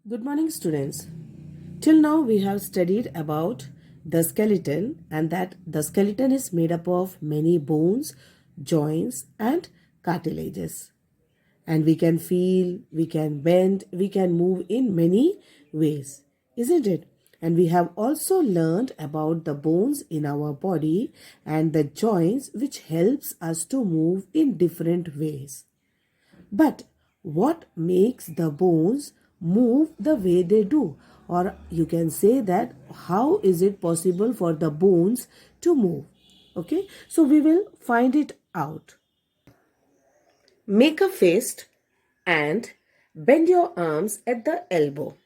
Good morning, students. Till now, we have studied about the skeleton, and that the skeleton is made up of many bones, joints, and cartilages. And we can feel, we can bend, we can move in many ways, isn't it? And we have also learned about the bones in our body and the joints which helps us to move in different ways. But what makes the bones move the way they do? Or you can say that how is it possible for the bones to move? Okay, so we will find it out. Make a fist and bend your arms at the elbow.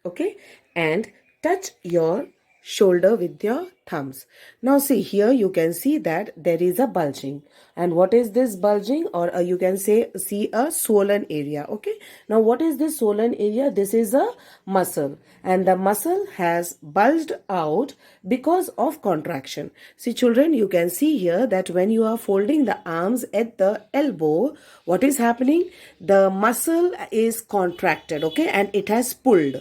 Okay, and touch your shoulder with your thumbs. Now see, here you can see that there is a bulging. And what is this bulging? Or you can say see a swollen area. Okay, now what is this swollen area? This is a muscle, and the muscle has bulged out because of contraction. See children, you can see here that when you are folding the arms at the elbow, what is happening? The muscle is contracted, okay, and it has pulled.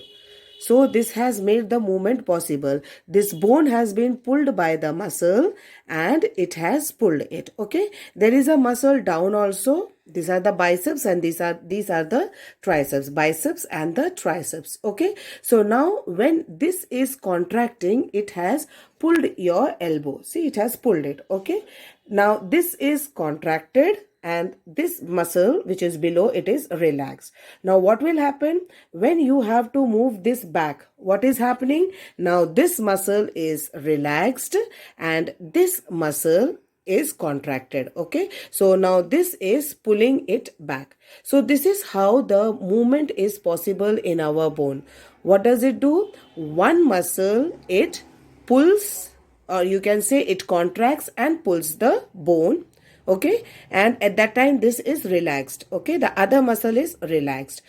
So this has made the movement possible. This bone has been pulled by the muscle and it has pulled it. Okay. There is a muscle down also. These are the biceps and these are the triceps. Biceps and the triceps. Okay. So now when this is contracting, it has pulled your elbow. See, it has pulled it. Okay. Now this is contracted and this muscle which is below, it is relaxed. Now what will happen when you have to move this back? What is happening? Now this muscle is relaxed and this muscle is contracted. Okay, so now this is pulling it back. So this is how the movement is possible in our bone. What does it do? One muscle, it pulls, or you can say it contracts and pulls the bone. Okay, and at that time this is relaxed. Okay, the other muscle is relaxed,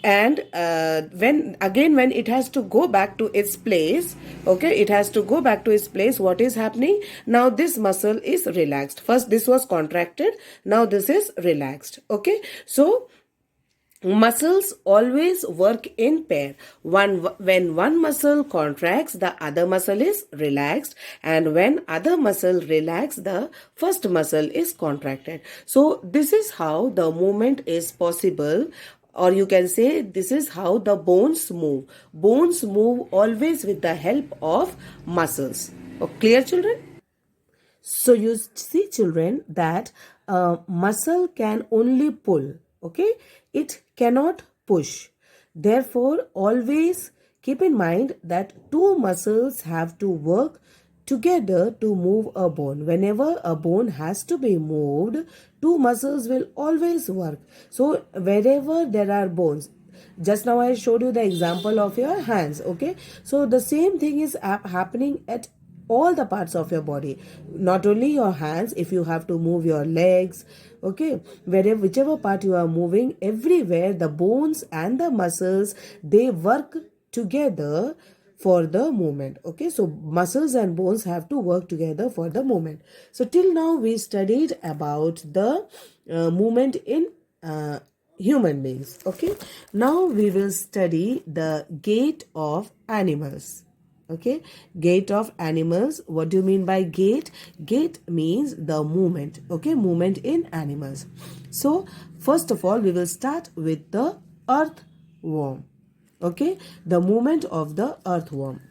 and when it has to go back to its place, okay, it has to go back to its place. What is happening now? This muscle is relaxed. First this was contracted, now this is relaxed. Okay, so muscles always work in pair. When one muscle contracts, the other muscle is relaxed, and when other muscle relax, the first muscle is contracted. So this is how the movement is possible, or you can say this is how the bones move. Bones move always with the help of muscles. Clear, children? So you see children that muscle can only pull, okay? It cannot push. Therefore, always keep in mind that two muscles have to work together to move a bone. Whenever a bone has to be moved, two muscles will always work. So wherever there are bones, just now I showed you the example of your hands, okay? So the same thing is happening at all the parts of your body, not only your hands. If you have to move your legs, okay, whichever part you are moving, everywhere the bones and the muscles, they work together for the movement. Okay, so muscles and bones have to work together for the movement. So till now we studied about the movement in human beings. Okay, now we will study the gait of animals. Okay, gait of animals. What do you mean by gait? Gait means the movement. Okay, movement in animals. So first of all we will start with the earthworm. Okay, the movement of the earthworm.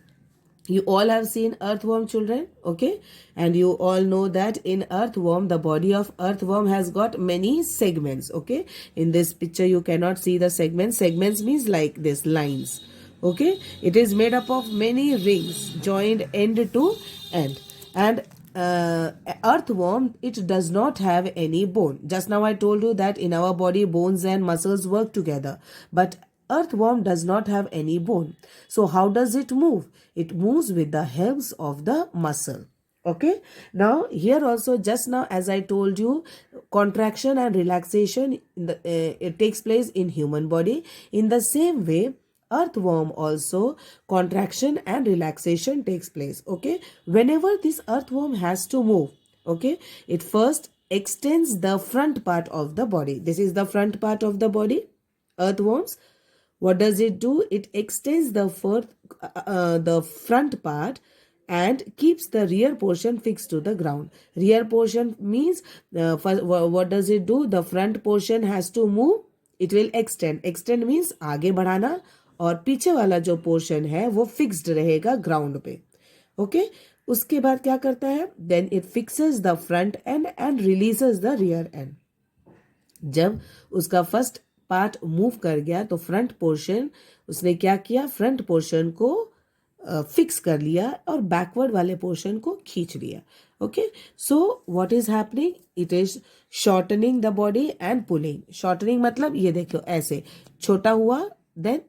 You all have seen earthworm, children, okay? And you all know that in earthworm, the body of earthworm has got many segments, okay? In this picture, you cannot see the segments. Segments means like this, lines, okay? It is made up of many rings joined end to end. And earthworm, it does not have any bone. Just now I told you that in our body, bones and muscles work together. But earthworm does not have any bone. So how does it move? It moves with the helps of the muscle. Okay. Now here also, just now as I told you, contraction and relaxation it takes place in human body. In the same way, earthworm also, contraction and relaxation takes place. Okay. Whenever this earthworm has to move, okay, it first extends the front part of the body. This is the front part of the body, earthworms. What does it do? It extends the front part and keeps the rear portion fixed to the ground. Rear portion means, what does it do? The front portion has to move. It will extend. Extend means आगे बढ़ाना, और पीछे वाला जो portion है वो fixed रहेगा ground पे. ओके, उसके बाद क्या करता है? Then it fixes the front end and releases the rear end. जब उसका फर्स्ट पार्ट मूव कर गया तो फ्रंट पोर्शन उसने क्या किया? फ्रंट पोर्शन को फिक्स कर लिया और बैकवर्ड वाले पोर्शन को खींच लिया. Okay, so what is happening? It is shortening the body and pulling. Shortening मतलब ये देखो, ऐसे छोटा हुआ, देन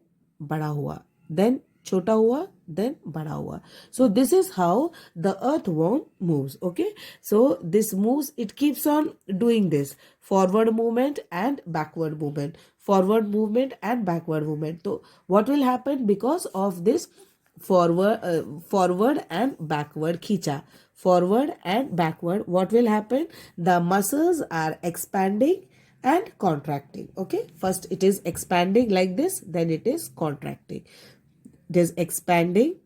बड़ा हुआ, देन छोटा हुआ, then बड़ा हुआ. So this is how the earthworm moves. Okay, so this moves, it keeps on doing this forward movement and backward movement, forward movement and backward movement. So what will happen because of this forward and backward खींचा, forward and backward, what will happen? The muscles are expanding and contracting. Okay, first it is expanding like this, then it is contracting. It is expanding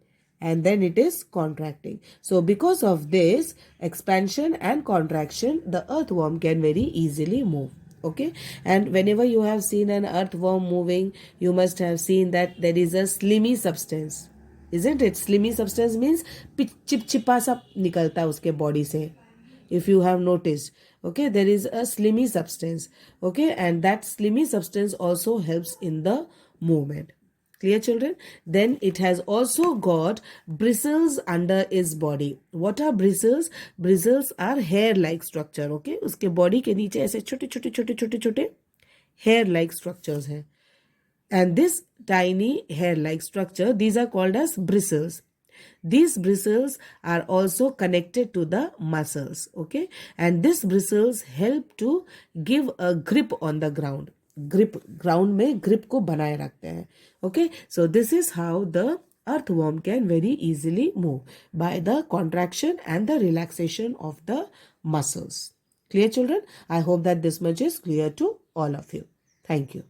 and then it is contracting. So because of this expansion and contraction, the earthworm can very easily move. Okay, and whenever you have seen an earthworm moving, you must have seen that there is a slimy substance, isn't it? Slimy substance means चिपचिपा सा निकलता है उसके body से. If you have noticed, okay, there is a slimy substance. Okay, and that slimy substance also helps in the movement. Clear, children? Then it has also got bristles under its body. What are bristles? Bristles are hair-like structure. Okay, उसके body के नीचे ऐसे छोटे छोटे छोटे छोटे छोटे hair-like structures हैं. And this tiny hair-like structure, these are called as bristles. These bristles are also connected to the muscles. Okay, and these bristles help to give a grip on the ground. Grip, ground में grip को बनाए रखते हैं. Okay, so this is how the earthworm can very easily move by the contraction and the relaxation of the muscles. Clear, children? I hope that this much is clear to all of you. Thank you.